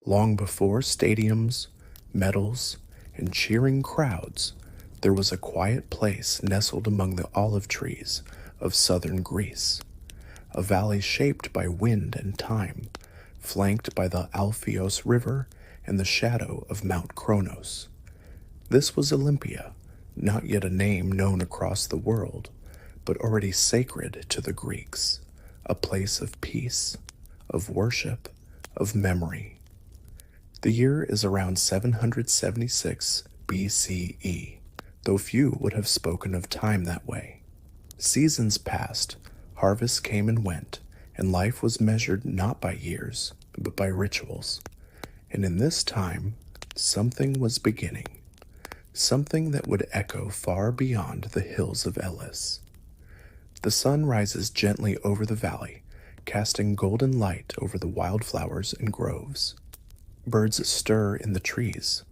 Long before stadiums, medals, and cheering crowds, there was a quiet place nestled among the olive trees of southern Greece, a valley shaped by wind and time, flanked by the Alpheus River and the shadow of Mount Kronos. This was Olympia, not yet a name known across the world, but already sacred to the Greeks, a place of peace, of worship, of memory. The year is around 776 BCE, though few would have spoken of time that way. Seasons passed, harvests came and went, and life was measured not by years, but by rituals. And in this time, something was beginning, something that would echo far beyond the hills of Elis. The sun rises gently over the valley, casting golden light over the wildflowers and groves. Birds stir in the trees.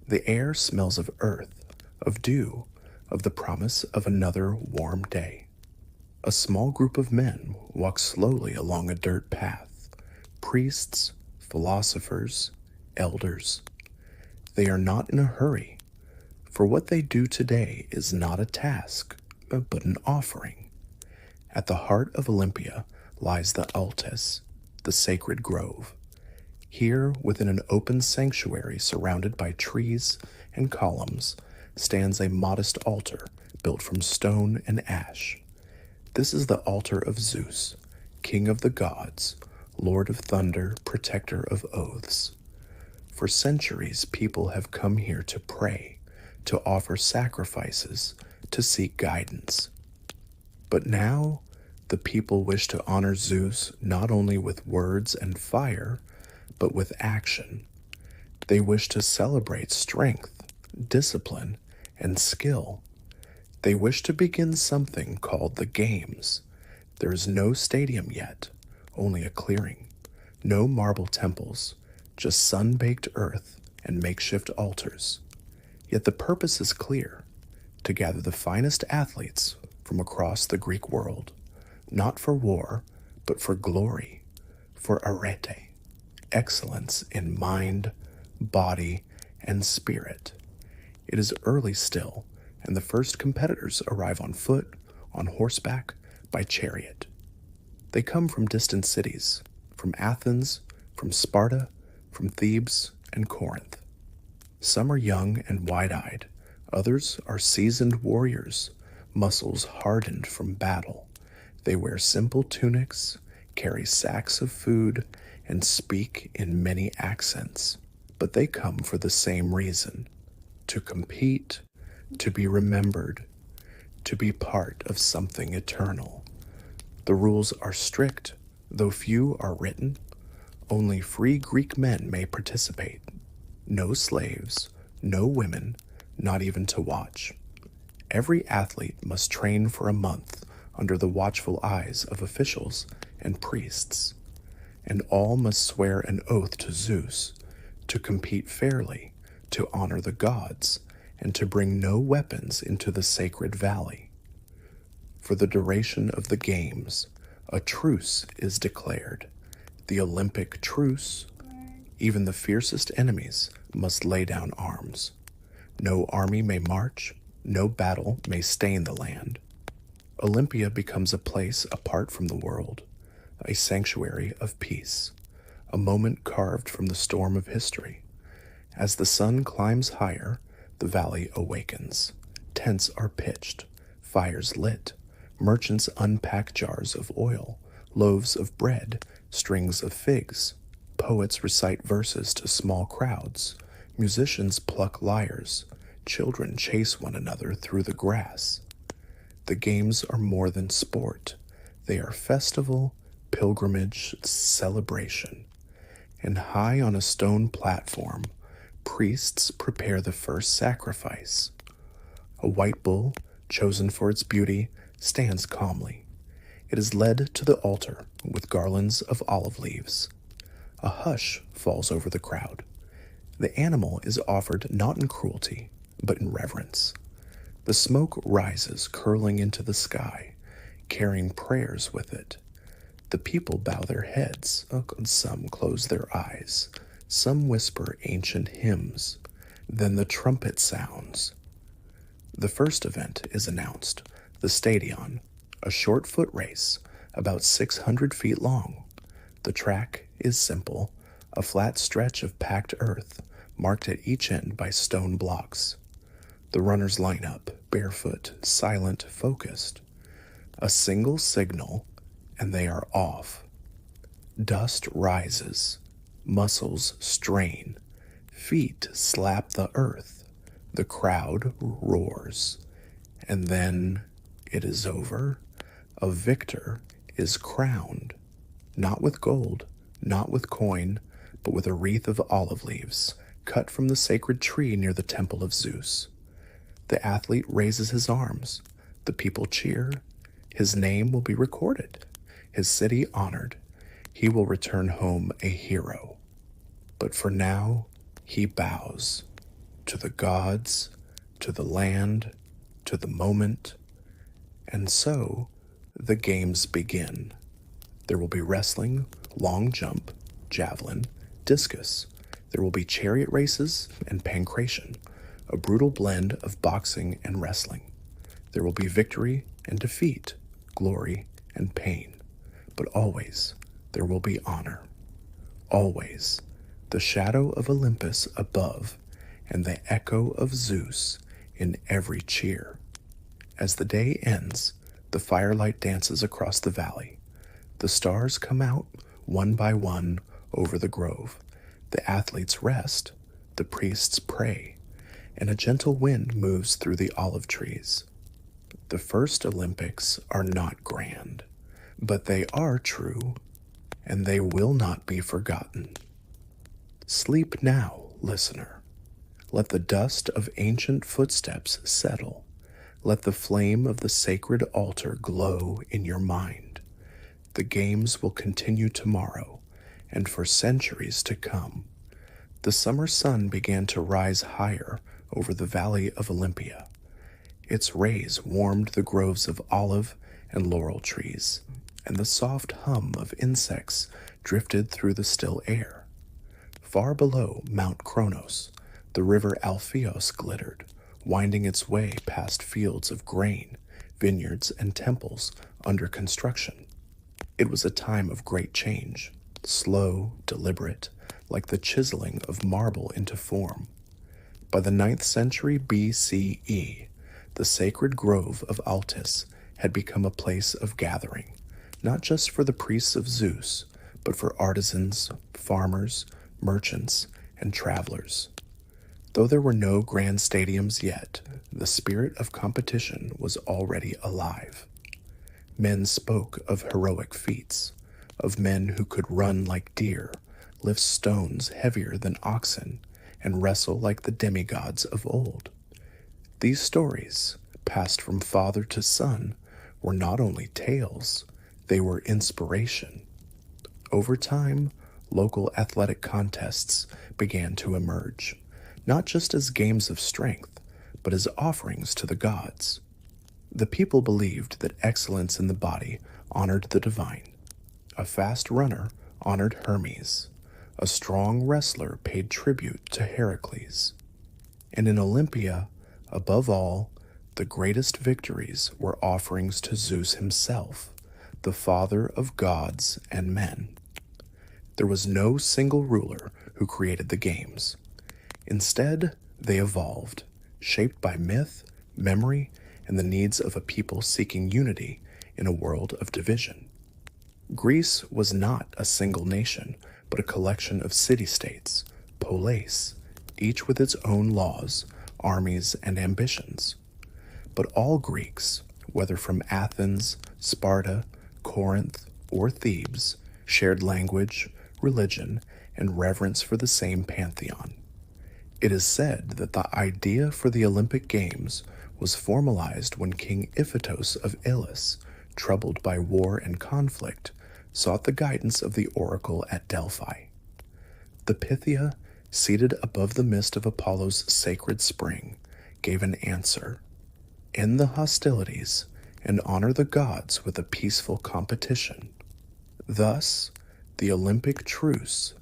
The air smells of earth, of dew, of the promise of another warm day. A small group of men walk slowly along a dirt path. Priests, philosophers, elders. They are not in a hurry, for what they do today is not a task, but an offering. At the heart of Olympia lies the Altis, the sacred grove. Here, within an open sanctuary surrounded by trees and columns, stands a modest altar built from stone and ash. This is the altar of Zeus, king of the gods, lord of thunder, protector of oaths. For centuries, people have come here to pray, to offer sacrifices, to seek guidance. But now, the people wish to honor Zeus not only with words and fire, but with action. They wish to celebrate strength, discipline, and skill. They wish to begin something called the Games. There is no stadium yet, only a clearing. No marble temples, just sun-baked earth and makeshift altars. Yet the purpose is clear, to gather the finest athletes from across the Greek world, not for war, but for glory, for arete, excellence in mind, body, and spirit. It is early still, and the first competitors arrive on foot, on horseback, by chariot. They come from distant cities, from Athens, from Sparta, from Thebes, and Corinth. Some are young and wide-eyed, others are seasoned warriors, muscles hardened from battle. They wear simple tunics, carry sacks of food, and speak in many accents. But they come for the same reason: to compete, to be remembered, to be part of something eternal. The rules are strict, though few are written. Only free Greek men may participate. No slaves, no women, not even to watch. Every athlete must train for a month under the watchful eyes of officials and priests, and all must swear an oath to Zeus, to compete fairly, to honor the gods, and to bring no weapons into the sacred valley. For the duration of the games, a truce is declared, the Olympic truce. Even the fiercest enemies must lay down arms. No army may march, no battle may stain the land. Olympia becomes a place apart from the world, a sanctuary of peace, a moment carved from the storm of history. As the sun climbs higher, the valley awakens. Tents are pitched, fires lit, merchants unpack jars of oil, loaves of bread, strings of figs. Poets recite verses to small crowds. Musicians pluck lyres. Children chase one another through the grass. The games are more than sport. They are festival, pilgrimage, celebration. And high on a stone platform, priests prepare the first sacrifice. A white bull, chosen for its beauty, stands calmly. It is led to the altar with garlands of olive leaves. A hush falls over the crowd. The animal is offered not in cruelty, but in reverence. The smoke rises, curling into the sky, carrying prayers with it. The people bow their heads, some close their eyes, Some whisper ancient hymns. Then the trumpet sounds. The first event is announced, the Stadion, a short foot race, about 600 feet long. The track is simple, a flat stretch of packed earth, marked at each end by stone blocks. The runners line up, barefoot, silent, focused. A single signal, and they are off. Dust rises, muscles strain, feet slap the earth. The crowd roars. And then it is over. A victor is crowned, not with gold, not with coin, but with a wreath of olive leaves, cut from the sacred tree near the temple of Zeus. The athlete raises his arms. The people cheer. His name will be recorded, his city honored. He will return home a hero. But for now, he bows to the gods, to the land, to the moment. And so, the games begin. There will be wrestling, long jump, javelin, discus. There will be chariot races and pancration, a brutal blend of boxing and wrestling. There will be victory and defeat, glory and pain. But always, there will be honor. Always, the shadow of Olympus above and the echo of Zeus in every cheer. As the day ends, the firelight dances across the valley. The stars come out one by one over the grove. The athletes rest, the priests pray, and a gentle wind moves through the olive trees. The first Olympics are not grand, but they are true, and they will not be forgotten. Sleep now, listener. Let the dust of ancient footsteps settle. Let the flame of the sacred altar glow in your mind. The games will continue tomorrow, and for centuries to come. The summer sun began to rise higher over the valley of Olympia. Its rays warmed the groves of olive and laurel trees, and the soft hum of insects drifted through the still air. Far below Mount Kronos, the river Alpheus glittered, winding its way past fields of grain, vineyards, and temples under construction. It was a time of great change, slow, deliberate, like the chiseling of marble into form. By the 9th century BCE, the sacred grove of Altis had become a place of gathering, not just for the priests of Zeus, but for artisans, farmers, merchants, and travelers. Though there were no grand stadiums yet, the spirit of competition was already alive. Men spoke of heroic feats, of men who could run like deer, lift stones heavier than oxen, and wrestle like the demigods of old. These stories, passed from father to son, were not only tales, they were inspiration. Over time, local athletic contests began to emerge, not just as games of strength, but as offerings to the gods. The people believed that excellence in the body honored the divine. A fast runner honored Hermes. A strong wrestler paid tribute to Heracles. And in Olympia, above all, the greatest victories were offerings to Zeus himself, the father of gods and men. There was no single ruler who created the games. Instead, they evolved, shaped by myth, memory, and the needs of a people seeking unity in a world of division. Greece was not a single nation, but a collection of city-states, polis, each with its own laws, armies, and ambitions. But all Greeks, whether from Athens, Sparta, Corinth, or Thebes, shared language, religion, and reverence for the same pantheon. It is said that the idea for the Olympic Games was formalized when King Iphitos of Elis, troubled by war and conflict, sought the guidance of the oracle at Delphi. The Pythia, seated above the mist of Apollo's sacred spring, gave an answer: end the hostilities and honor the gods with a peaceful competition. Thus, the Olympic truce,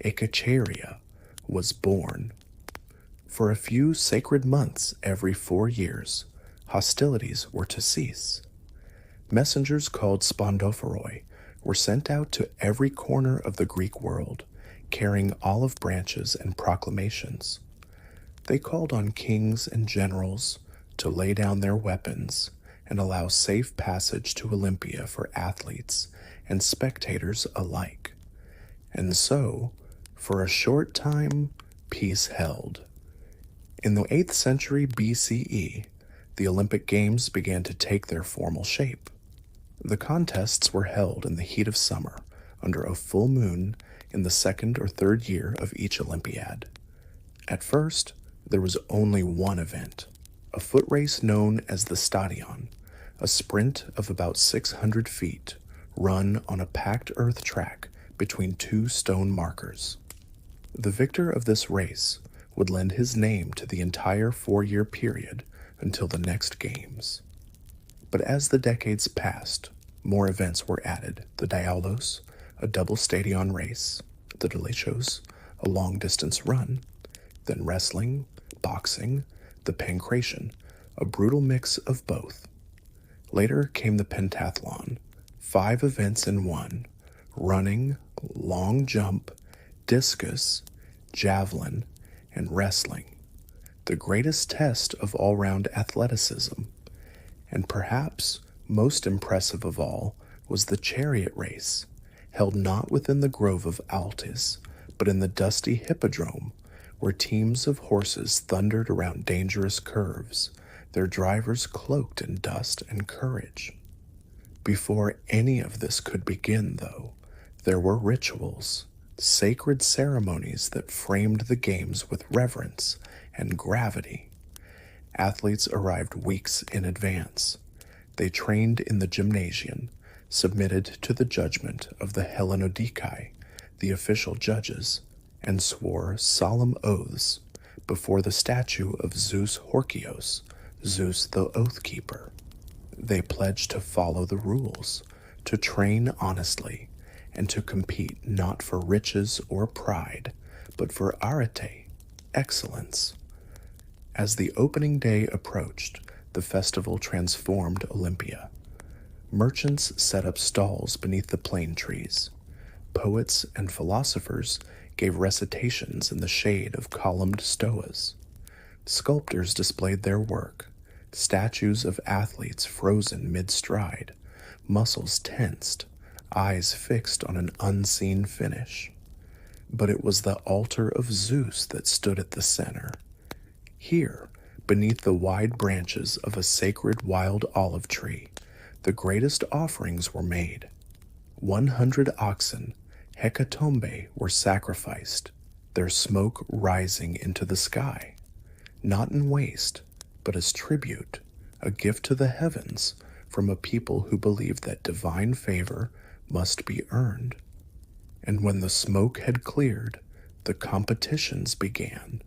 Acacharia, was born. For a few sacred months every 4 years, hostilities were to cease. Messengers called spondophoroi were sent out to every corner of the Greek world, carrying olive branches and proclamations. They called on kings and generals to lay down their weapons and allow safe passage to Olympia for athletes and spectators alike. And so, for a short time, peace held. In the 8th century BCE, the Olympic Games began to take their formal shape. The contests were held in the heat of summer, under a full moon in the 2nd or 3rd year of each Olympiad. At first, there was only one event, a foot race known as the Stadion, a sprint of about 600 feet, run on a packed earth track between two stone markers. The victor of this race would lend his name to the entire 4-year period until the next games. But as the decades passed, more events were added: the Dialos, a double stadion race; the Delicios, a long-distance run; then wrestling, boxing, the pancration, a brutal mix of both. Later came the pentathlon, 5 events in one: running, long jump, discus, javelin, and wrestling, the greatest test of all-round athleticism. And perhaps most impressive of all was the chariot race, held not within the grove of Altis, but in the dusty hippodrome, where teams of horses thundered around dangerous curves, their drivers cloaked in dust and courage. Before any of this could begin, though, there were rituals, sacred ceremonies that framed the games with reverence and gravity. Athletes arrived weeks in advance. They trained in the gymnasium, submitted to the judgment of the Hellenodikai, the official judges, and swore solemn oaths before the statue of Zeus Horkios, Zeus the Oath-keeper. They pledged to follow the rules, to train honestly, and to compete not for riches or pride, but for arete, excellence. As the opening day approached, the festival transformed Olympia. Merchants set up stalls beneath the plane trees. Poets and philosophers gave recitations in the shade of columned stoas. Sculptors displayed their work, statues of athletes frozen mid-stride, muscles tensed, eyes fixed on an unseen finish. But it was the altar of Zeus that stood at the center. Here, beneath the wide branches of a sacred wild olive tree, the greatest offerings were made. 100 oxen, hecatombe, were sacrificed, their smoke rising into the sky, not in waste, but as tribute, a gift to the heavens from a people who believed that divine favor must be earned. And when the smoke had cleared, the competitions began.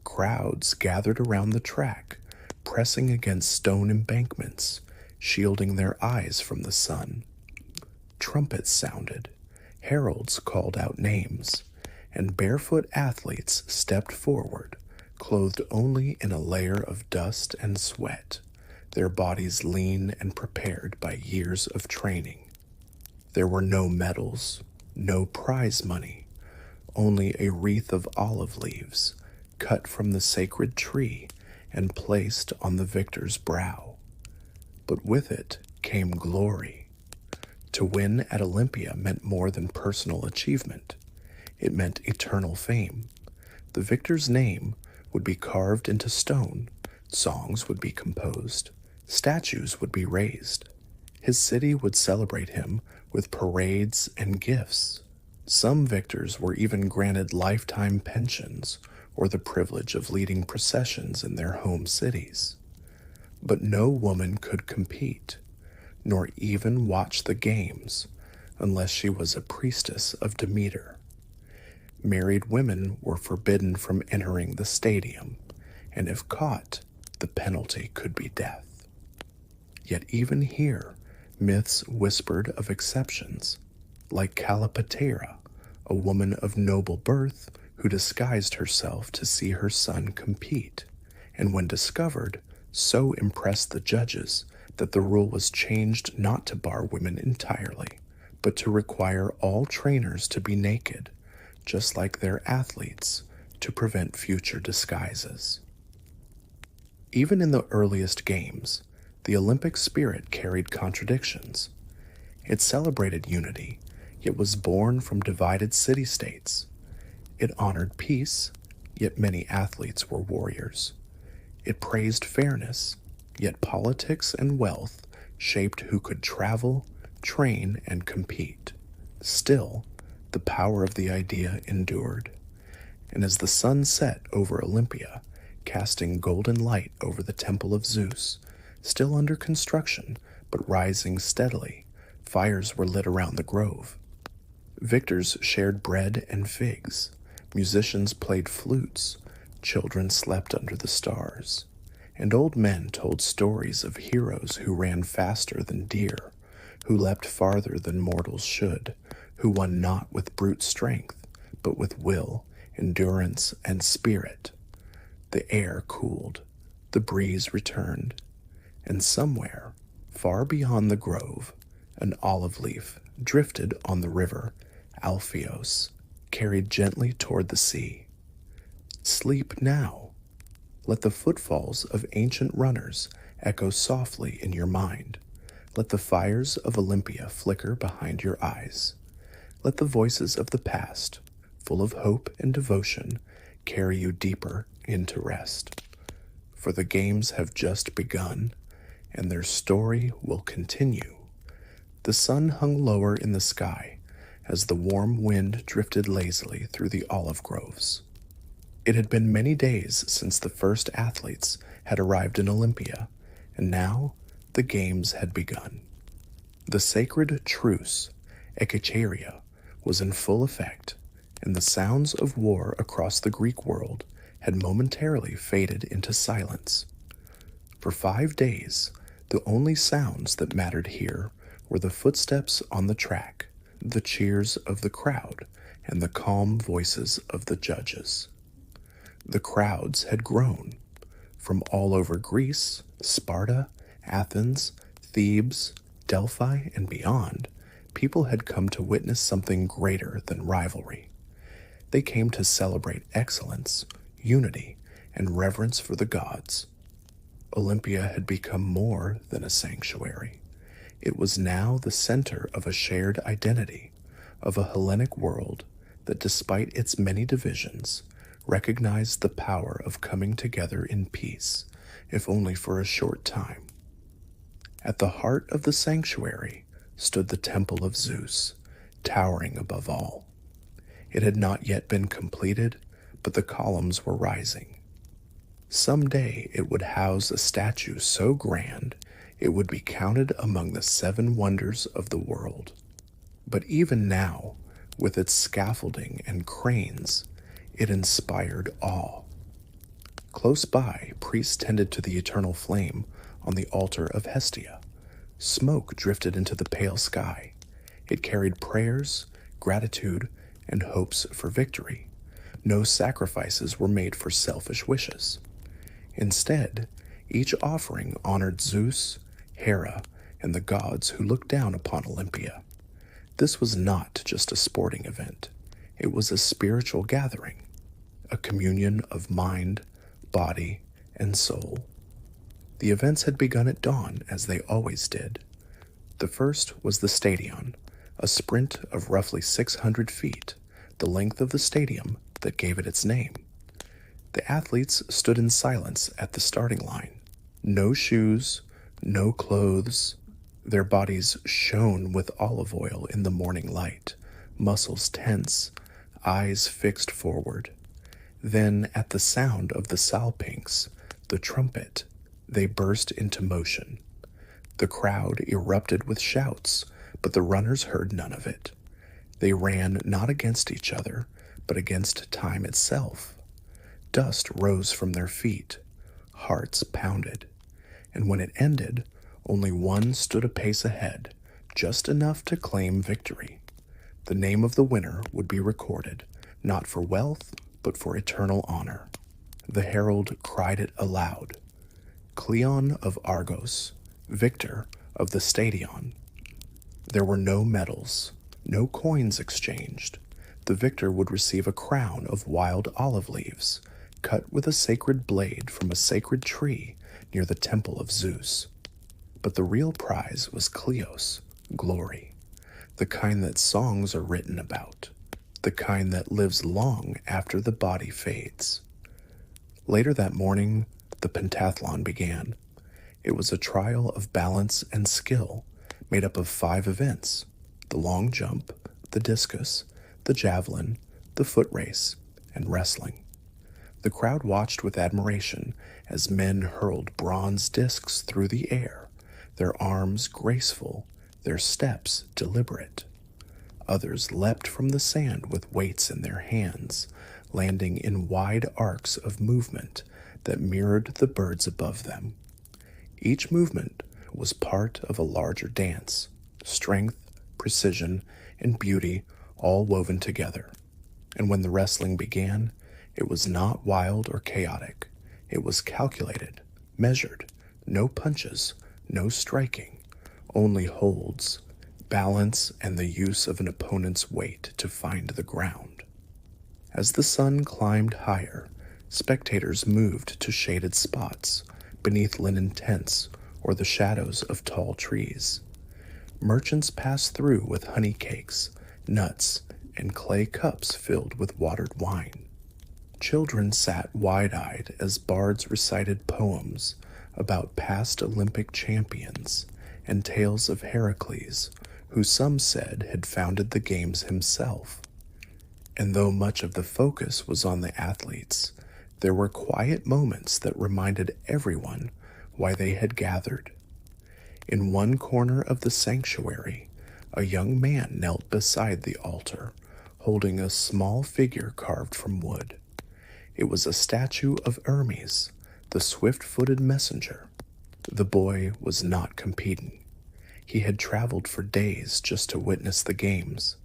Crowds gathered around the track, pressing against stone embankments, shielding their eyes from the sun. Trumpets sounded, heralds called out names, and barefoot athletes stepped forward, clothed only in a layer of dust and sweat, their bodies lean and prepared by years of training. There were no medals, no prize money, only a wreath of olive leaves, cut from the sacred tree and placed on the victor's brow. But with it came glory. To win at Olympia meant more than personal achievement. It meant eternal fame. The victor's name would be carved into stone, songs would be composed, statues would be raised. His city would celebrate him with parades and gifts. Some victors were even granted lifetime pensions or the privilege of leading processions in their home cities. But no woman could compete, nor even watch the games, unless she was a priestess of Demeter. Married women were forbidden from entering the stadium, and if caught, the penalty could be death. Yet even here, myths whispered of exceptions, like Calipatera, a woman of noble birth who disguised herself to see her son compete, and when discovered, so impressed the judges that the rule was changed not to bar women entirely, but to require all trainers to be naked, just like their athletes, to prevent future disguises. Even in the earliest games, the Olympic spirit carried contradictions. It celebrated unity, yet was born from divided city-states. It honored peace, yet many athletes were warriors. It praised fairness, yet politics and wealth shaped who could travel, train, and compete. Still, the power of the idea endured. And as the sun set over Olympia, casting golden light over the temple of Zeus, still under construction but rising steadily, fires were lit around the grove. Victors shared bread and figs, musicians played flutes, children slept under the stars, and old men told stories of heroes who ran faster than deer, who leapt farther than mortals should, who won not with brute strength, but with will, endurance, and spirit. The air cooled, the breeze returned, and somewhere, far beyond the grove, an olive leaf drifted on the river Alpheus, carried gently toward the sea. Sleep now. Let the footfalls of ancient runners echo softly in your mind. Let the fires of Olympia flicker behind your eyes. Let the voices of the past, full of hope and devotion, carry you deeper into rest. For the games have just begun, and their story will continue. The sun hung lower in the sky as the warm wind drifted lazily through the olive groves. It had been many days since the first athletes had arrived in Olympia, and now the games had begun. The sacred truce, Ekateria, was in full effect, and the sounds of war across the Greek world had momentarily faded into silence. For 5 days, the only sounds that mattered here were the footsteps on the track, the cheers of the crowd, and the calm voices of the judges. The crowds had grown. From all over Greece, Sparta, Athens, Thebes, Delphi, and beyond, people had come to witness something greater than rivalry. They came to celebrate excellence, unity, and reverence for the gods. Olympia had become more than a sanctuary. It was now the center of a shared identity, of a Hellenic world that, despite its many divisions, recognized the power of coming together in peace, if only for a short time. At the heart of the sanctuary stood the temple of Zeus, towering above all. It had not yet been completed, but the columns were rising. Someday it would house a statue so grand it would be counted among the 7 wonders of the world. But even now, with its scaffolding and cranes, it inspired awe. Close by, priests tended to the eternal flame on the altar of Hestia. Smoke drifted into the pale sky. It carried prayers, gratitude, and hopes for victory. No sacrifices were made for selfish wishes. Instead, each offering honored Zeus, Hera, and the gods who looked down upon Olympia. This was not just a sporting event. It was a spiritual gathering, a communion of mind, body, and soul. The events had begun at dawn, as they always did. The first was the stadion, a sprint of roughly 600 feet, the length of the stadium that gave it its name. The athletes stood in silence at the starting line. No shoes, no clothes. Their bodies shone with olive oil in the morning light, muscles tense, eyes fixed forward. Then, at the sound of the salpinx, the trumpet, they burst into motion. The crowd erupted with shouts, but the runners heard none of it. They ran not against each other, but against time itself. Dust rose from their feet, hearts pounded, and when it ended, only one stood a pace ahead, just enough to claim victory. The name of the winner would be recorded, not for wealth, but for eternal honor. The herald cried it aloud. Cleon of Argos, victor of the Stadion. There were no medals, no coins exchanged. The victor would receive a crown of wild olive leaves, cut with a sacred blade from a sacred tree near the temple of Zeus. But the real prize was Kleos, glory, the kind that songs are written about, the kind that lives long after the body fades. Later that morning, the pentathlon began. It was a trial of balance and skill, made up of 5 events: the long jump, the discus, the javelin, the foot race, and wrestling. The crowd watched with admiration as men hurled bronze discs through the air, their arms graceful, their steps deliberate. Others leapt from the sand with weights in their hands, landing in wide arcs of movement that mirrored the birds above them. Each movement was part of a larger dance, strength, precision, and beauty all woven together. And when the wrestling began, it was not wild or chaotic. It was calculated, measured, no punches, no striking, only holds, balance, and the use of an opponent's weight to find the ground. As the sun climbed higher, spectators moved to shaded spots, beneath linen tents or the shadows of tall trees. Merchants passed through with honey cakes, nuts, and clay cups filled with watered wine. Children sat wide-eyed as bards recited poems about past Olympic champions and tales of Heracles, who some said had founded the games himself. And though much of the focus was on the athletes, there were quiet moments that reminded everyone why they had gathered. In one corner of the sanctuary, a young man knelt beside the altar, holding a small figure carved from wood. It was a statue of Hermes, the swift-footed messenger. The boy was not competing. He had traveled for days just to witness the games.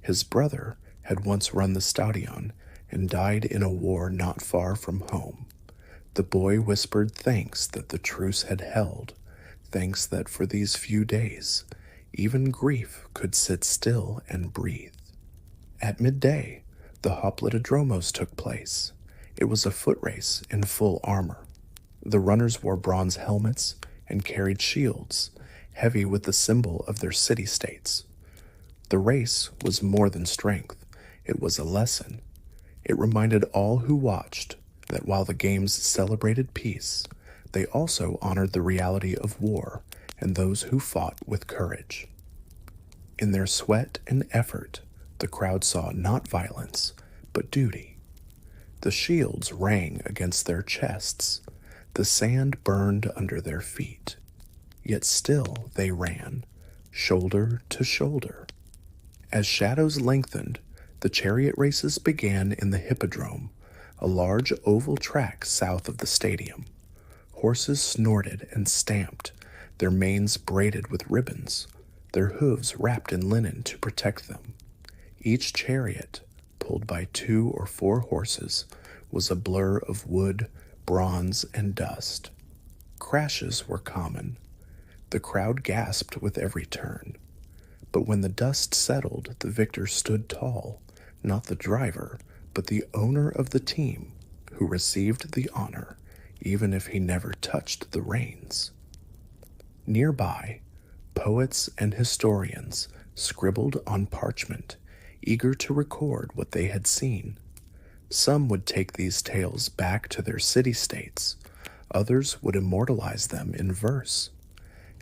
His brother had once run the stadion and died in a war not far from home. The boy whispered thanks that the truce had held, thanks that for these few days, even grief could sit still and breathe. At midday, the hoplitodromos took place. It was a foot race in full armor. The runners wore bronze helmets and carried shields, heavy with the symbol of their city-states. The race was more than strength. It was a lesson. It reminded all who watched that while the games celebrated peace, they also honored the reality of war and those who fought with courage. In their sweat and effort, the crowd saw not violence, but duty. The shields rang against their chests. The sand burned under their feet. Yet still they ran, shoulder to shoulder. As shadows lengthened, the chariot races began in the hippodrome, a large oval track south of the stadium. Horses snorted and stamped, their manes braided with ribbons, their hooves wrapped in linen to protect them. Each chariot, pulled by 2 or 4 horses, was a blur of wood, bronze, and dust. Crashes were common. The crowd gasped with every turn. But when the dust settled, the victor stood tall, not the driver, but the owner of the team, who received the honor, even if he never touched the reins. Nearby, poets and historians scribbled on parchment, eager to record what they had seen. Some would take these tales back to their city-states, others would immortalize them in verse.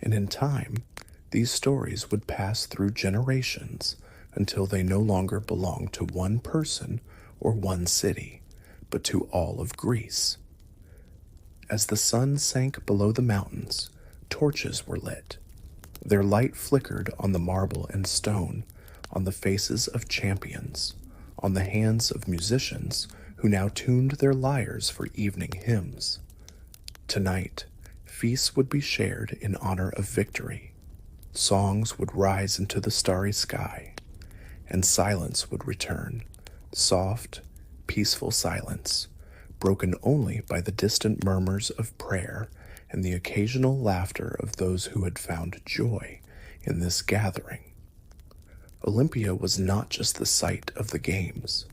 And in time, these stories would pass through generations until they no longer belonged to one person or one city, but to all of Greece. As the sun sank below the mountains, torches were lit. Their light flickered on the marble and stone, on the faces of champions, on the hands of musicians who now tuned their lyres for evening hymns. Tonight, feasts would be shared in honor of victory. Songs would rise into the starry sky. and silence would return. Soft, peaceful silence, broken only by the distant murmurs of prayer and the occasional laughter of those who had found joy in this gathering. Olympia was not just the site of the games,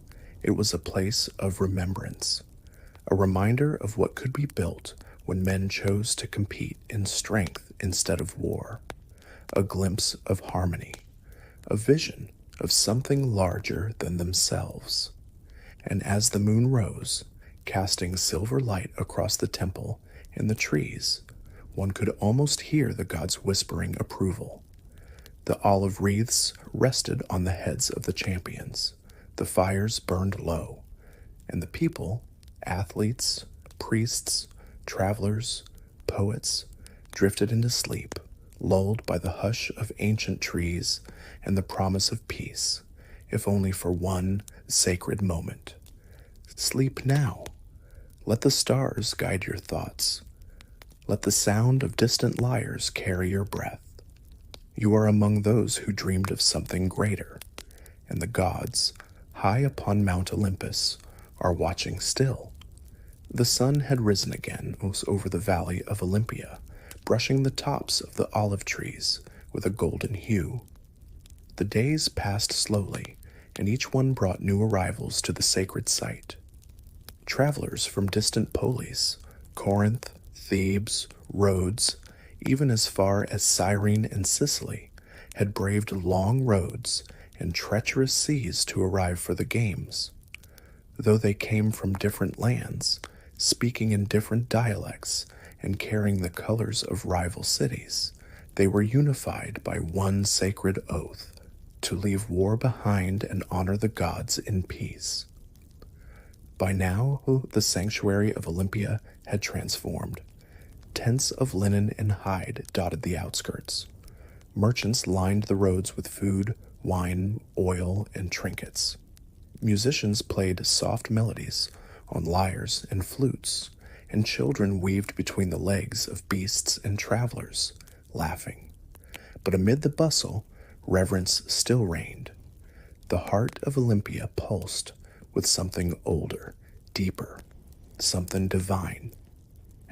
it was a place of remembrance, a reminder of what could be built when men chose to compete in strength instead of war, a glimpse of harmony, a vision of something larger than themselves. And as the moon rose, casting silver light across the temple and the trees, one could almost hear the gods whispering approval. The olive wreaths rested on the heads of the champions, the fires burned low, and the people, athletes, priests, travelers, poets, drifted into sleep, lulled by the hush of ancient trees and the promise of peace, if only for one sacred moment. Sleep now. Let the stars guide your thoughts. Let the sound of distant lyres carry your breath. You are among those who dreamed of something greater, and the gods, high upon Mount Olympus, are watching still. The sun had risen again over the valley of Olympia, brushing the tops of the olive trees with a golden hue. The days passed slowly, and each one brought new arrivals to the sacred site. Travelers from distant polis, Corinth, Thebes, Rhodes, even as far as Cyrene and Sicily, had braved long roads and treacherous seas to arrive for the games. Though they came from different lands, speaking in different dialects and carrying the colors of rival cities, they were unified by one sacred oath: to leave war behind and honor the gods in peace. By now, the sanctuary of Olympia had transformed. Tents of linen and hide dotted the outskirts. Merchants lined the roads with food, wine, oil, and trinkets. Musicians played soft melodies on lyres and flutes, and children weaved between the legs of beasts and travelers, laughing. But amid the bustle, reverence still reigned. The heart of Olympia pulsed with something older, deeper, something divine.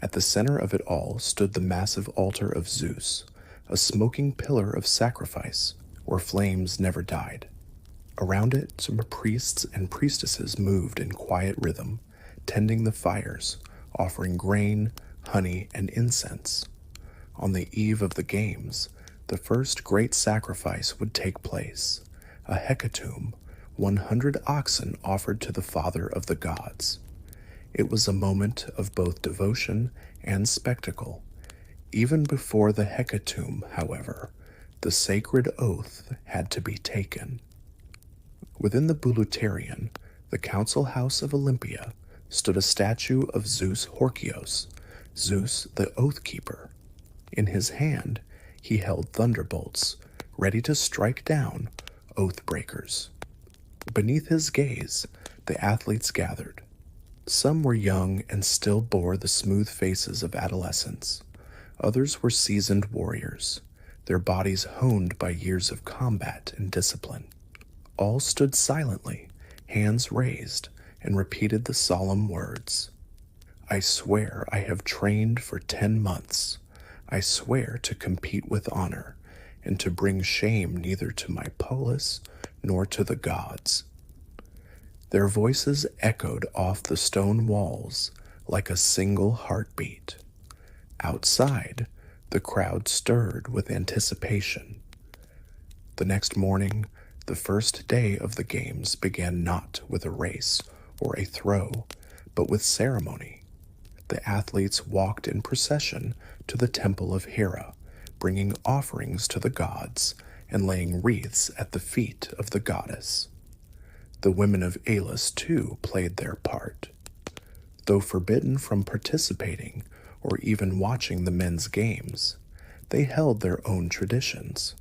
At the center of it all stood the massive altar of Zeus, a smoking pillar of sacrifice where flames never died. Around it, some priests and priestesses moved in quiet rhythm, tending the fires, offering grain, honey, and incense. On the eve of the games, the first great sacrifice would take place, a hecatomb, 100 oxen offered to the father of the gods. It was a moment of both devotion and spectacle. Even before the hecatomb, however, the sacred oath had to be taken. Within the Bouleuterion, the council house of Olympia, stood a statue of Zeus Horkios, Zeus the Oath Keeper. In his hand, he held thunderbolts, ready to strike down oath breakers. Beneath his gaze, the athletes gathered. Some were young and still bore the smooth faces of adolescence. Others were seasoned warriors, their bodies honed by years of combat and discipline. All stood silently, hands raised, and repeated the solemn words: "I swear I have trained for 10 months. I swear to compete with honor, and to bring shame neither to my polis nor to the gods." Their voices echoed off the stone walls like a single heartbeat. Outside, the crowd stirred with anticipation. The next morning, the first day of the games began not with a race or a throw, but with ceremony. The athletes walked in procession to the temple of Hera, bringing offerings to the gods and laying wreaths at the feet of the goddess. The women of Elis, too, played their part. Though forbidden from participating or even watching the men's games, they held their own traditions.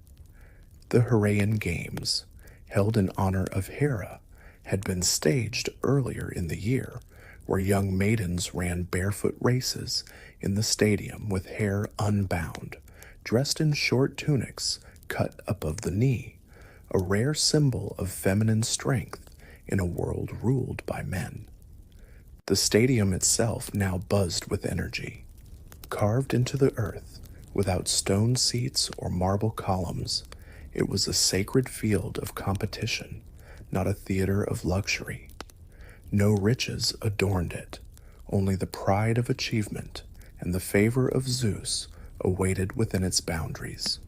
The Heraean Games, held in honor of Hera, had been staged earlier in the year, where young maidens ran barefoot races in the stadium with hair unbound, dressed in short tunics cut above the knee, a rare symbol of feminine strength in a world ruled by men. The stadium itself now buzzed with energy. Carved into the earth, without stone seats or marble columns, it was a sacred field of competition, not a theater of luxury. No riches adorned it, only the pride of achievement and the favor of Zeus awaited within its boundaries.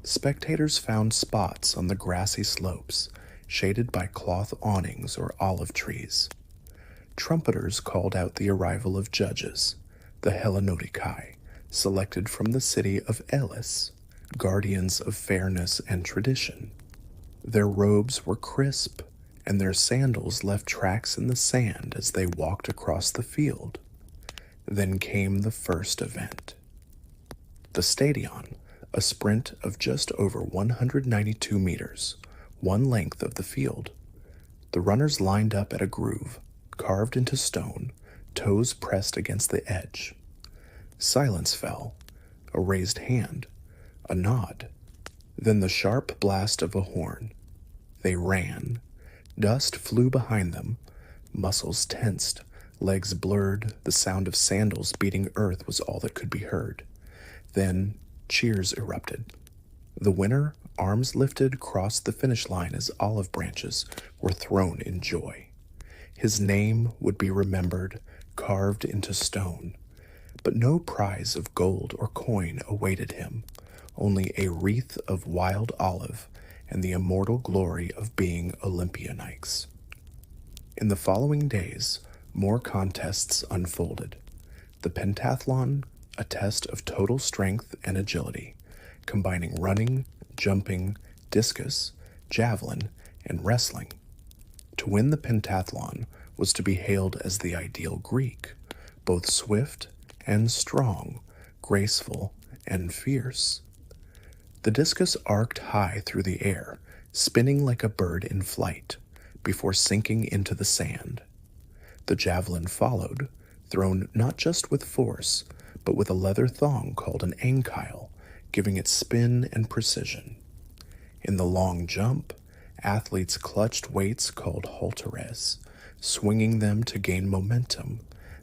Spectators found spots on the grassy slopes, shaded by cloth awnings or olive trees. Trumpeters called out the arrival of judges, the Hellenodikai, selected from the city of Elis, guardians of fairness and tradition. Their robes were crisp, and their sandals left tracks in the sand as they walked across the field. Then came the first event. The stadion, a sprint of just over 192 meters, one length of the field. The runners lined up at a groove, carved into stone, toes pressed against the edge. Silence fell, a raised hand, a nod, then the sharp blast of a horn. They ran. Dust flew behind them, muscles tensed, legs blurred, the sound of sandals beating earth was all that could be heard. Then cheers erupted. The winner, arms lifted, crossed the finish line as olive branches were thrown in joy. His name would be remembered, carved into stone. But no prize of gold or coin awaited him, only a wreath of wild olive and the immortal glory of being Olympianics. In the following days, more contests unfolded. The pentathlon, a test of total strength and agility, combining running, jumping, discus, javelin, and wrestling. To win the pentathlon was to be hailed as the ideal Greek, both swift and strong, graceful and fierce. The discus arced high through the air, spinning like a bird in flight, before sinking into the sand. The javelin followed, thrown not just with force, but with a leather thong called an ankyle, giving it spin and precision. In the long jump, athletes clutched weights called halteres, swinging them to gain momentum,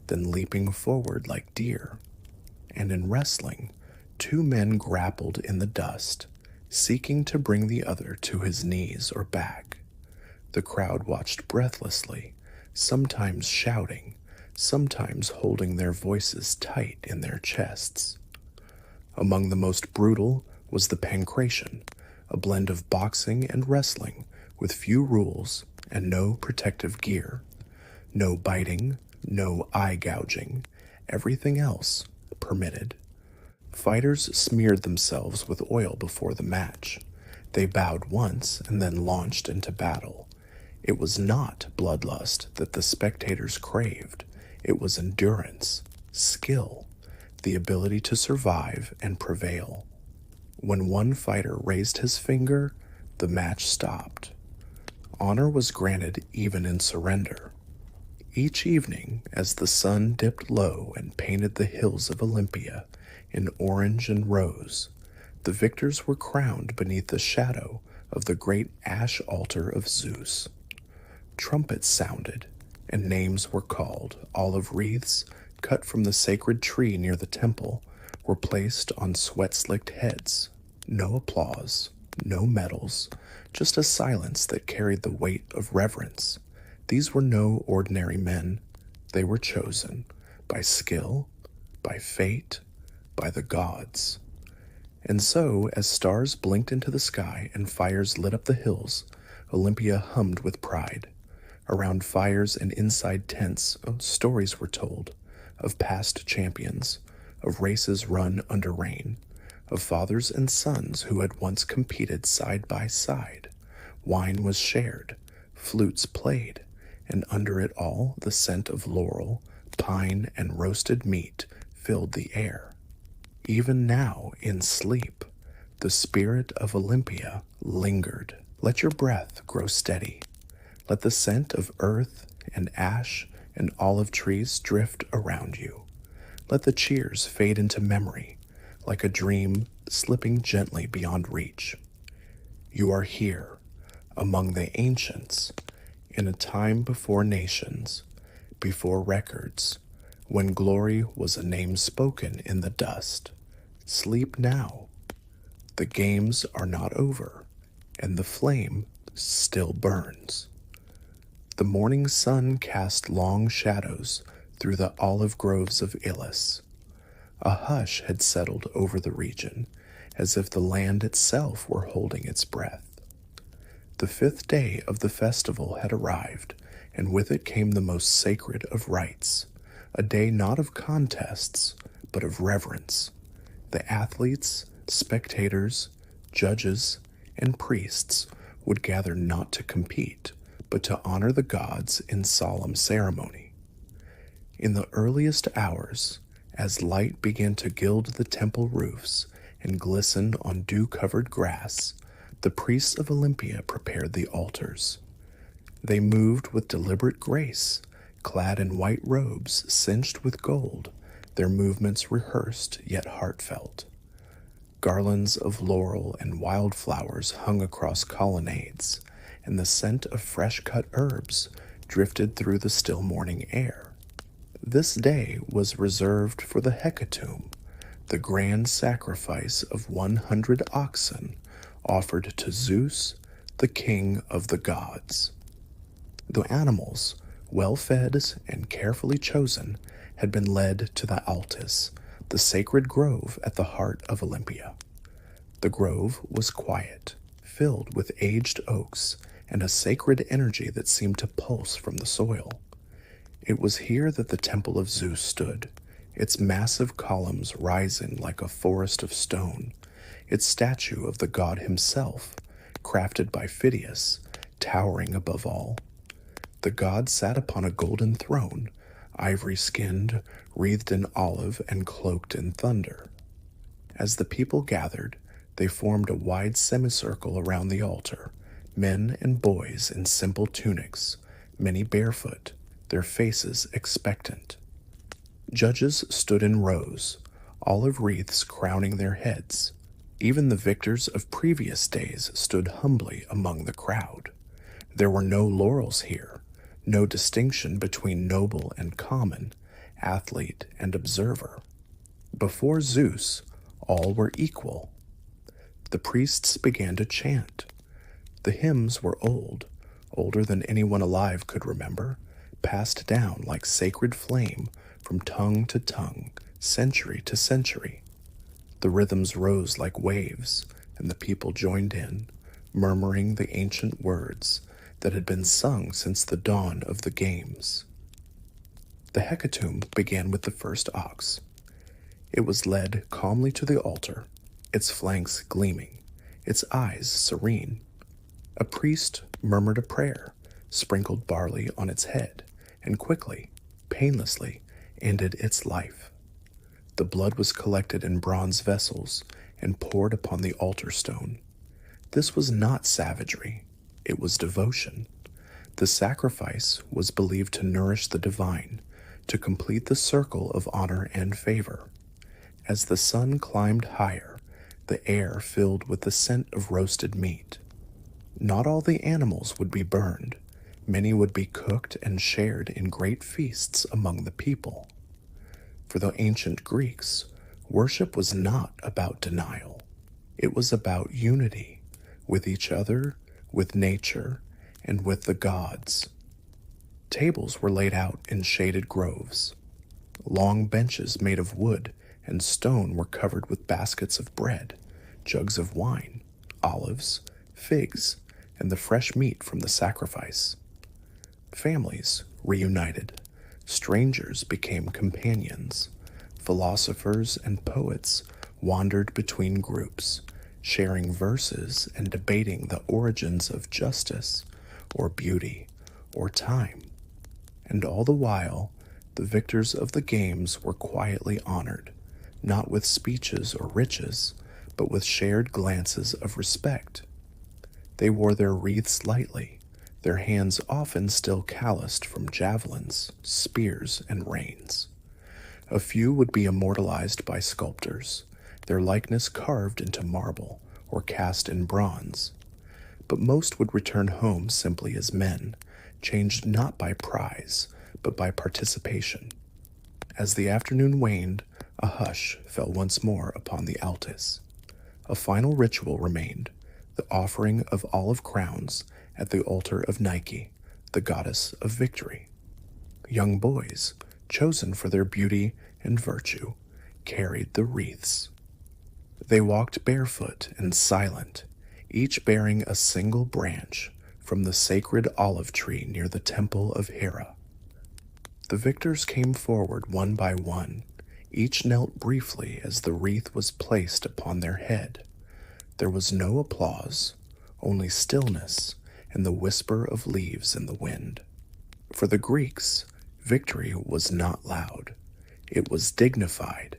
then leaping forward like deer. And in wrestling, two men grappled in the dust, seeking to bring the other to his knees or back. The crowd watched breathlessly, sometimes shouting, sometimes holding their voices tight in their chests. Among the most brutal was the pancration, a blend of boxing and wrestling with few rules and no protective gear. No biting, no eye gouging, everything else permitted. Fighters smeared themselves with oil before the match. They bowed once and then launched into battle. It was not bloodlust that the spectators craved. It was endurance, skill, the ability to survive and prevail. When one fighter raised his finger, the match stopped. Honor was granted even in surrender. Each evening, as the sun dipped low and painted the hills of Olympia in orange and rose, the victors were crowned beneath the shadow of the great ash altar of Zeus. Trumpets sounded, and names were called. Olive wreaths, cut from the sacred tree near the temple, were placed on sweat-slicked heads. No applause, no medals, just a silence that carried the weight of reverence. These were no ordinary men. They were chosen by skill, by fate, by the gods. And so, as stars blinked into the sky and fires lit up the hills, Olympia hummed with pride. Around fires and inside tents, stories were told of past champions, of races run under rain, of fathers and sons who had once competed side by side. Wine was shared, flutes played, and under it all the scent of laurel, pine, and roasted meat filled the air. Even now, in sleep, the spirit of Olympia lingered. Let your breath grow steady. Let the scent of earth and ash and olive trees drift around you. Let the cheers fade into memory, like a dream slipping gently beyond reach. You are here, among the ancients, in a time before nations, before records, when glory was a name spoken in the dust. Sleep now. The games are not over, and the flame still burns. The morning sun cast long shadows through the olive groves of Illis. A hush had settled over the region, as if the land itself were holding its breath. The 5th day of the festival had arrived, and with it came the most sacred of rites, a day not of contests, but of reverence. The athletes, spectators, judges, and priests would gather not to compete, but to honor the gods in solemn ceremony. In the earliest hours, as light began to gild the temple roofs and glisten on dew-covered grass, the priests of Olympia prepared the altars. They moved with deliberate grace, clad in white robes cinched with gold, their movements rehearsed yet heartfelt. Garlands of laurel and wildflowers hung across colonnades, and the scent of fresh-cut herbs drifted through the still morning air. This day was reserved for the hecatomb, the grand sacrifice of 100 oxen offered to Zeus, the king of the gods. The animals, well fed and carefully chosen, had been led to the Altis, the sacred grove at the heart of Olympia. The grove was quiet, filled with aged oaks and a sacred energy that seemed to pulse from the soil. It was here that the temple of Zeus stood, its massive columns rising like a forest of stone, its statue of the god himself, crafted by Phidias, towering above all. The god sat upon a golden throne, ivory-skinned, wreathed in olive and cloaked in thunder. As the people gathered, they formed a wide semicircle around the altar, men and boys in simple tunics, many barefoot, their faces expectant. Judges stood in rows, olive wreaths crowning their heads. Even the victors of previous days stood humbly among the crowd. There were no laurels here, no distinction between noble and common, athlete and observer. Before Zeus, all were equal. The priests began to chant. The hymns were old, older than anyone alive could remember, passed down like sacred flame from tongue to tongue, century to century. The rhythms rose like waves, and the people joined in, murmuring the ancient words that had been sung since the dawn of the games. The hecatomb began with the first ox. It was led calmly to the altar, its flanks gleaming, its eyes serene. A priest murmured a prayer, sprinkled barley on its head, and quickly, painlessly, ended its life. The blood was collected in bronze vessels and poured upon the altar stone. This was not savagery, it was devotion. The sacrifice was believed to nourish the divine, to complete the circle of honor and favor. As the sun climbed higher, the air filled with the scent of roasted meat. Not all the animals would be burned. Many would be cooked and shared in great feasts among the people. For the ancient Greeks, worship was not about denial. It was about unity, with each other, with nature, and with the gods. Tables were laid out in shaded groves. Long benches made of wood and stone were covered with baskets of bread, jugs of wine, olives, figs, and the fresh meat from the sacrifice. Families reunited. Strangers became companions. Philosophers and poets wandered between groups, sharing verses and debating the origins of justice, or beauty, or time. And all the while, the victors of the games were quietly honored, not with speeches or riches, but with shared glances of respect. They wore their wreaths lightly, their hands often still calloused from javelins, spears, and reins. A few would be immortalized by sculptors, their likeness carved into marble or cast in bronze. but most would return home simply as men, changed not by prize, but by participation. As the afternoon waned, a hush fell once more upon the Altis. A final ritual remained, the offering of olive crowns at the altar of Nike, the goddess of victory. Young boys, chosen for their beauty and virtue, carried the wreaths. They walked barefoot and silent, each bearing a single branch from the sacred olive tree near the temple of Hera. The victors came forward one by one. Each knelt briefly as the wreath was placed upon their head. There was no applause, only stillness and the whisper of leaves in the wind. For the Greeks, victory was not loud. It was dignified.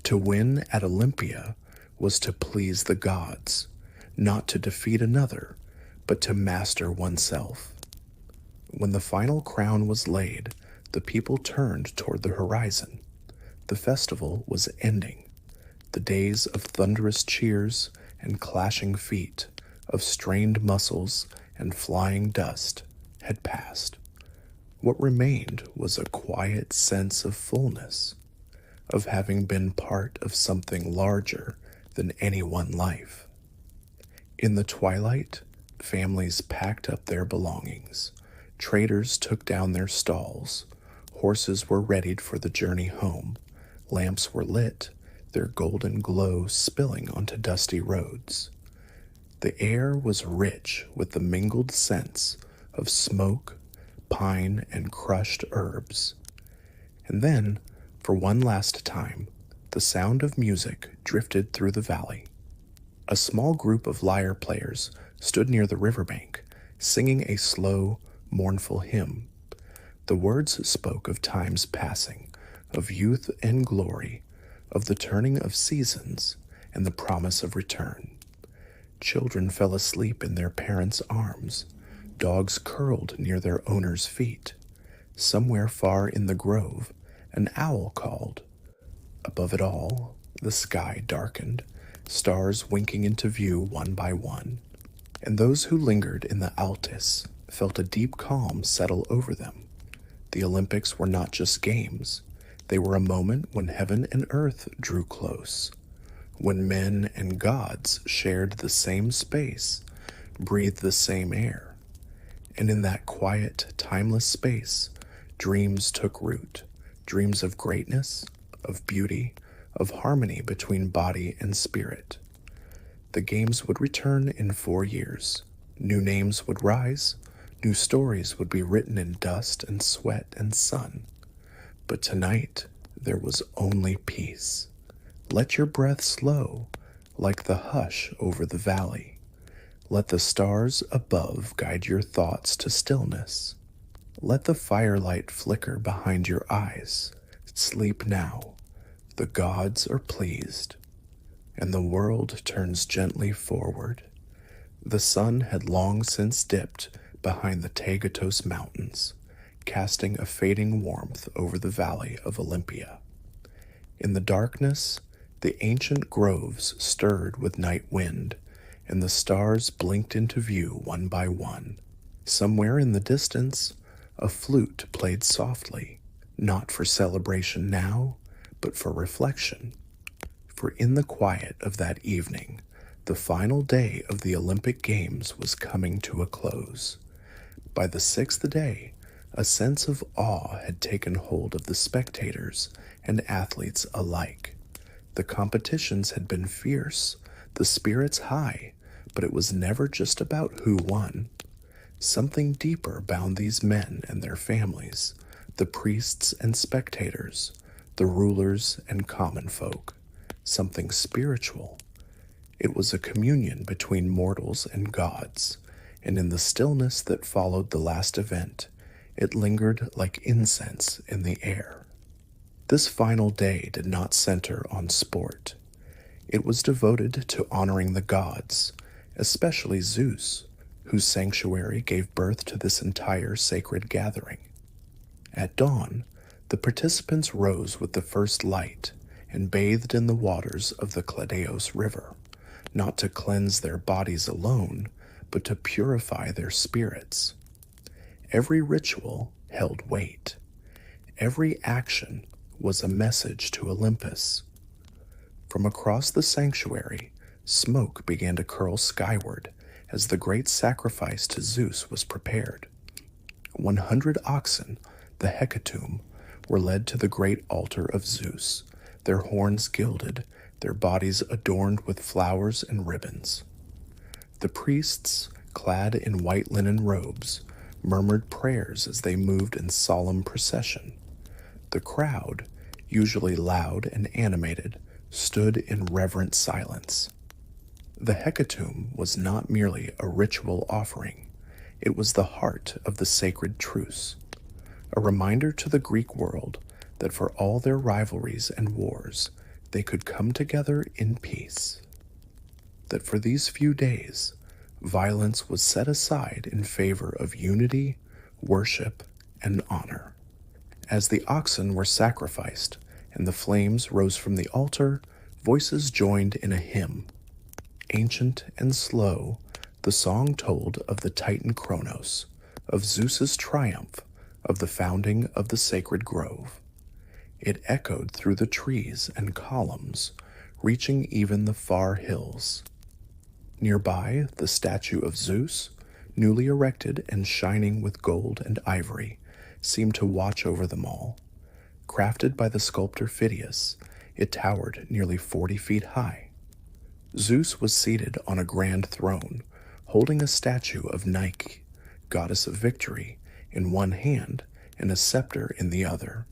To win at Olympia was to please the gods, not to defeat another, but to master oneself. When the final crown was laid, the people turned toward the horizon. The festival was ending. The days of thunderous cheers and clashing feet, of strained muscles and flying dust, had passed. What remained was a quiet sense of fullness, of having been part of something larger than any one life. In the twilight, families packed up their belongings. Traders took down their stalls. Horses were readied for the journey home. Lamps were lit, their golden glow spilling onto dusty roads. The air was rich with the mingled scents of smoke, pine, and crushed herbs. And then, for one last time, the sound of music drifted through the valley. A small group of lyre players stood near the riverbank, singing a slow, mournful hymn. The words spoke of time's passing, of youth and glory, of the turning of seasons and the promise of return. Children fell asleep in their parents' arms. Dogs curled near their owners' feet. Somewhere far in the grove, an owl called. Above it all, the sky darkened, stars winking into view one by one. And those who lingered in the Altis felt a deep calm settle over them. The Olympics were not just games. They were a moment when heaven and earth drew close, when men and gods shared the same space, breathed the same air. And in that quiet, timeless space, dreams took root, dreams of greatness, of beauty, of harmony between body and spirit. The games would return in 4 years. New names would rise, new stories would be written in dust and sweat and sun. But tonight, there was only peace. Let your breath slow, like the hush over the valley. Let the stars above guide your thoughts to stillness. Let the firelight flicker behind your eyes. Sleep now. The gods are pleased. And the world turns gently forward. The sun had long since dipped behind the Tagatos Mountains, casting a fading warmth over the valley of Olympia. In the darkness, the ancient groves stirred with night wind, and the stars blinked into view one by one. Somewhere in the distance, a flute played softly, not for celebration now, but for reflection. For in the quiet of that evening, the final day of the Olympic Games was coming to a close. By the 6th day, a sense of awe had taken hold of the spectators and athletes alike. The competitions had been fierce, the spirits high, but it was never just about who won. Something deeper bound these men and their families, the priests and spectators, the rulers and common folk. Something spiritual. It was a communion between mortals and gods, and in the stillness that followed the last event, it lingered like incense in the air. This final day did not center on sport. It was devoted to honoring the gods, especially Zeus, whose sanctuary gave birth to this entire sacred gathering. At dawn, the participants rose with the first light and bathed in the waters of the Cladeos River, not to cleanse their bodies alone, but to purify their spirits. Every ritual held weight. Every action was a message to Olympus. From across the sanctuary, smoke began to curl skyward as the great sacrifice to Zeus was prepared. 100 oxen, the hecatomb, were led to the great altar of Zeus, their horns gilded, their bodies adorned with flowers and ribbons. The priests, clad in white linen robes, murmured prayers as they moved in solemn procession. The crowd, usually loud and animated, stood in reverent silence. The hecatomb was not merely a ritual offering. It was the heart of the sacred truce, a reminder to the Greek world that for all their rivalries and wars, they could come together in peace. That for these few days, violence was set aside in favor of unity, worship, and honor. As the oxen were sacrificed and the flames rose from the altar, voices joined in a hymn. Ancient and slow, the song told of the Titan Kronos, of Zeus's triumph, of the founding of the sacred grove. It echoed through the trees and columns, reaching even the far hills. Nearby, the statue of Zeus, newly erected and shining with gold and ivory, seemed to watch over them all. Crafted by the sculptor Phidias, it towered nearly 40 feet high. Zeus was seated on a grand throne, holding a statue of Nike, goddess of victory, in one hand and a scepter in the other.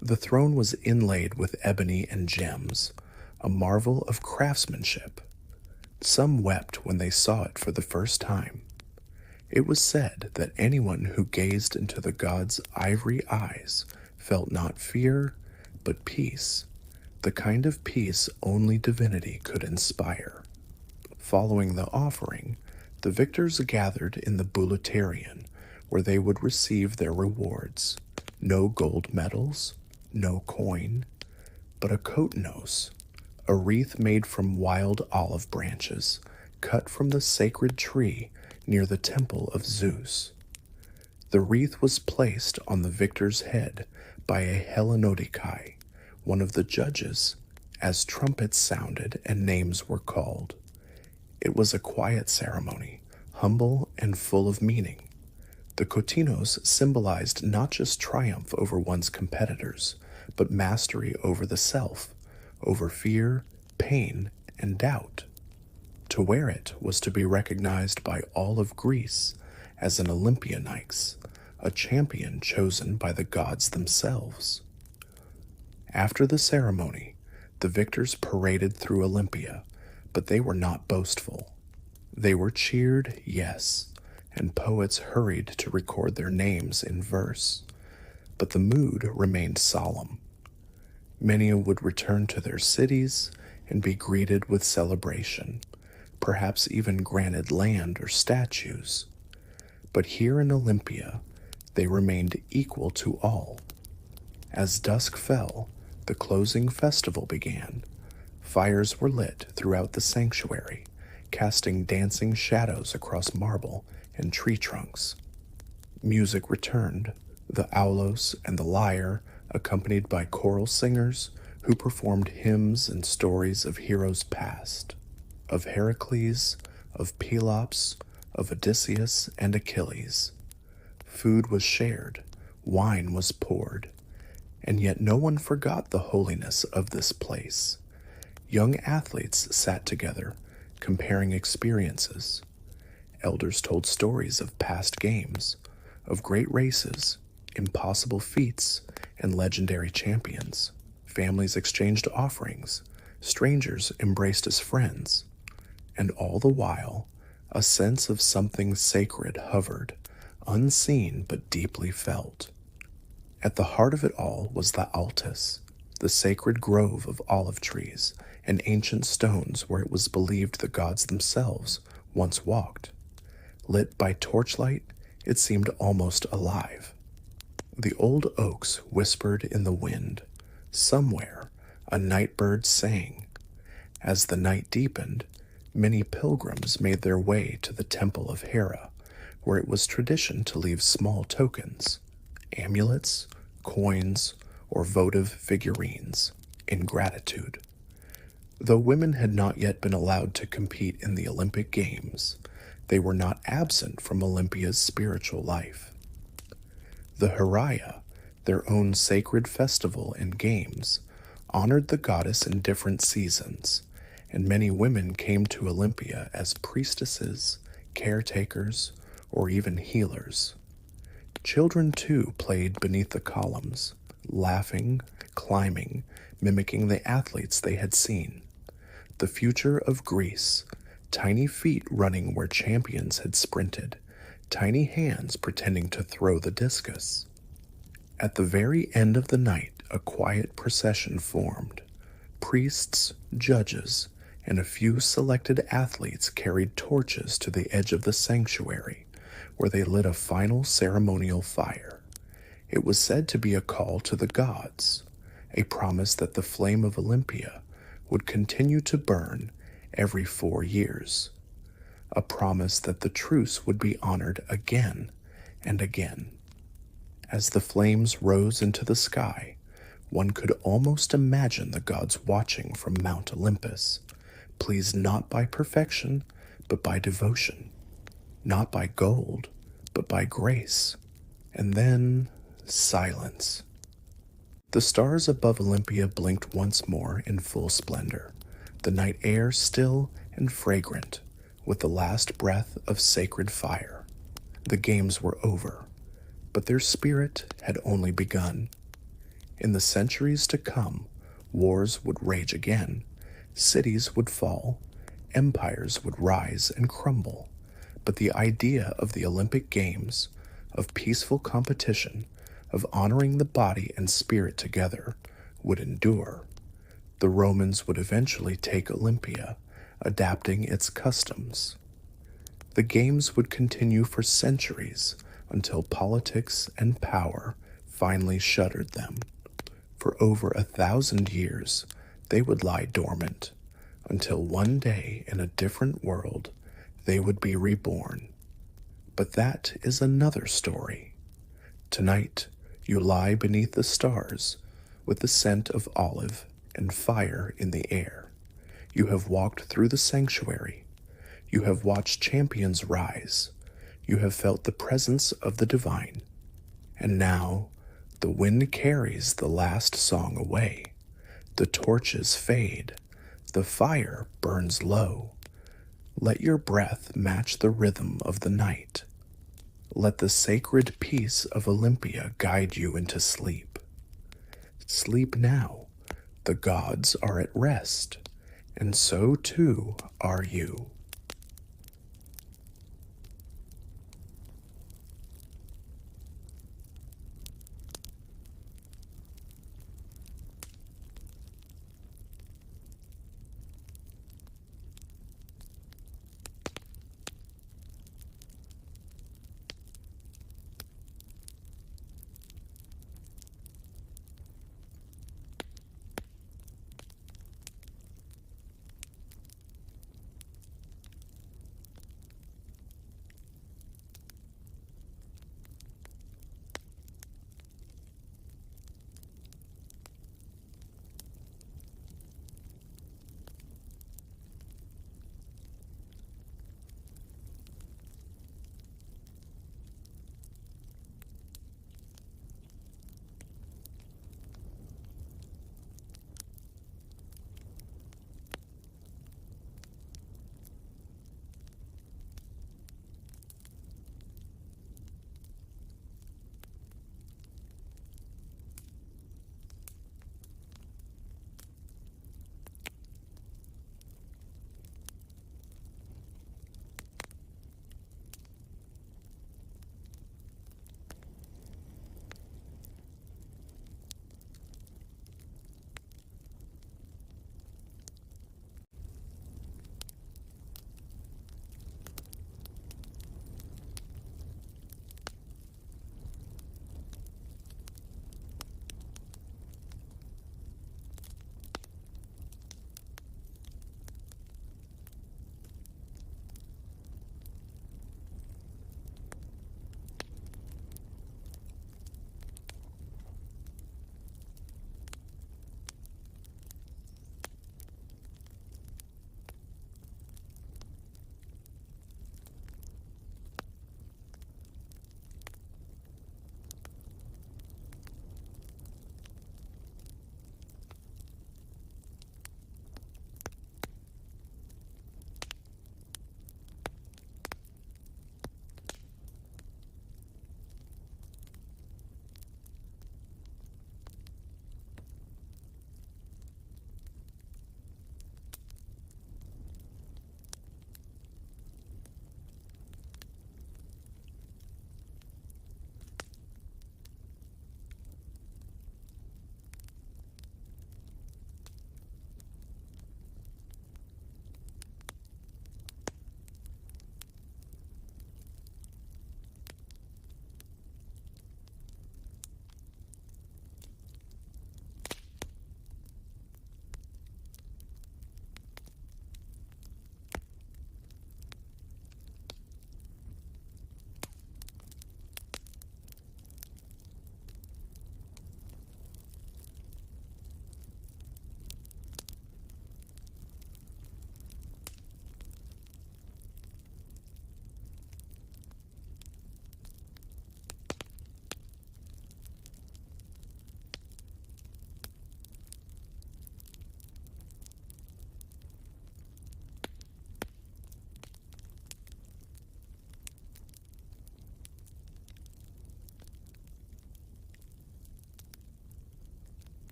The throne was inlaid with ebony and gems, a marvel of craftsmanship. Some wept when they saw it for the first time. It was said that anyone who gazed into the god's ivory eyes felt not fear, but peace, the kind of peace only divinity could inspire. Following the offering, the victors gathered in the Bouleuterion, where they would receive their rewards. No gold medals, no coin, but a kotnos, a wreath made from wild olive branches, cut from the sacred tree near the temple of Zeus. The wreath was placed on the victor's head by a Hellenodikai, one of the judges, as trumpets sounded and names were called. It was a quiet ceremony, humble and full of meaning. The kotinos symbolized not just triumph over one's competitors, but mastery over the self, over fear, pain, and doubt. To wear it was to be recognized by all of Greece as an Olympionyx, a champion chosen by the gods themselves. After the ceremony, the victors paraded through Olympia, but they were not boastful. They were cheered, yes, and poets hurried to record their names in verse, but the mood remained solemn. Many would return to their cities and be greeted with celebration, perhaps even granted land or statues. But here in Olympia, they remained equal to all. As dusk fell, the closing festival began. Fires were lit throughout the sanctuary, casting dancing shadows across marble and tree trunks. Music returned, the aulos and the lyre, accompanied by choral singers who performed hymns and stories of heroes past, of Heracles, of Pelops, of Odysseus and Achilles. Food was shared, wine was poured, and yet no one forgot the holiness of this place. Young athletes sat together, comparing experiences. Elders told stories of past games, of great races, impossible feats, and legendary champions. Families exchanged offerings, strangers embraced as friends, and all the while, a sense of something sacred hovered, unseen but deeply felt. At the heart of it all was the altus, the sacred grove of olive trees and ancient stones where it was believed the gods themselves once walked. Lit by torchlight, it seemed almost alive. The old oaks whispered in the wind. Somewhere, a night bird sang. As the night deepened, Many pilgrims made their way to the Temple of Hera, where it was tradition to leave small tokens, amulets, coins, or votive figurines, in gratitude. Though women had not yet been allowed to compete in the Olympic Games, they were not absent from Olympia's spiritual life. The Heraia, their own sacred festival and games, honored the goddess in different seasons, and many women came to Olympia as priestesses, caretakers, or even healers. Children too played beneath the columns, laughing, climbing, mimicking the athletes they had seen. The future of Greece, tiny feet running where champions had sprinted, tiny hands pretending to throw the discus. At the very end of the night, a quiet procession formed. Priests, judges, and a few selected athletes carried torches to the edge of the sanctuary, where they lit a final ceremonial fire. It was said to be a call to the gods, a promise that the flame of Olympia would continue to burn every 4 years, a promise that the truce would be honored again and again. As the flames rose into the sky, one could almost imagine the gods watching from Mount Olympus, pleased not by perfection, but by devotion, not by gold, but by grace. And then silence. The stars above Olympia blinked once more in full splendor, the night air still and fragrant with the last breath of sacred fire. The games were over, but their spirit had only begun. In the centuries to come, wars would rage again, cities would fall, empires would rise and crumble, but the idea of the Olympic Games, of peaceful competition, of honoring the body and spirit together, would endure. The Romans would eventually take Olympia, adapting its customs. The games would continue for centuries until politics and power finally shuttered them. For over 1,000 years, they would lie dormant, until one day in a different world, they would be reborn. But that is another story. Tonight, you lie beneath the stars, with the scent of olive and fire in the air. You have walked through the sanctuary. You have watched champions rise. You have felt the presence of the divine. And now, the wind carries the last song away. The torches fade. The fire burns low. Let your breath match the rhythm of the night. Let the sacred peace of Olympia guide you into sleep. Sleep now. The gods are at rest, and so too are you.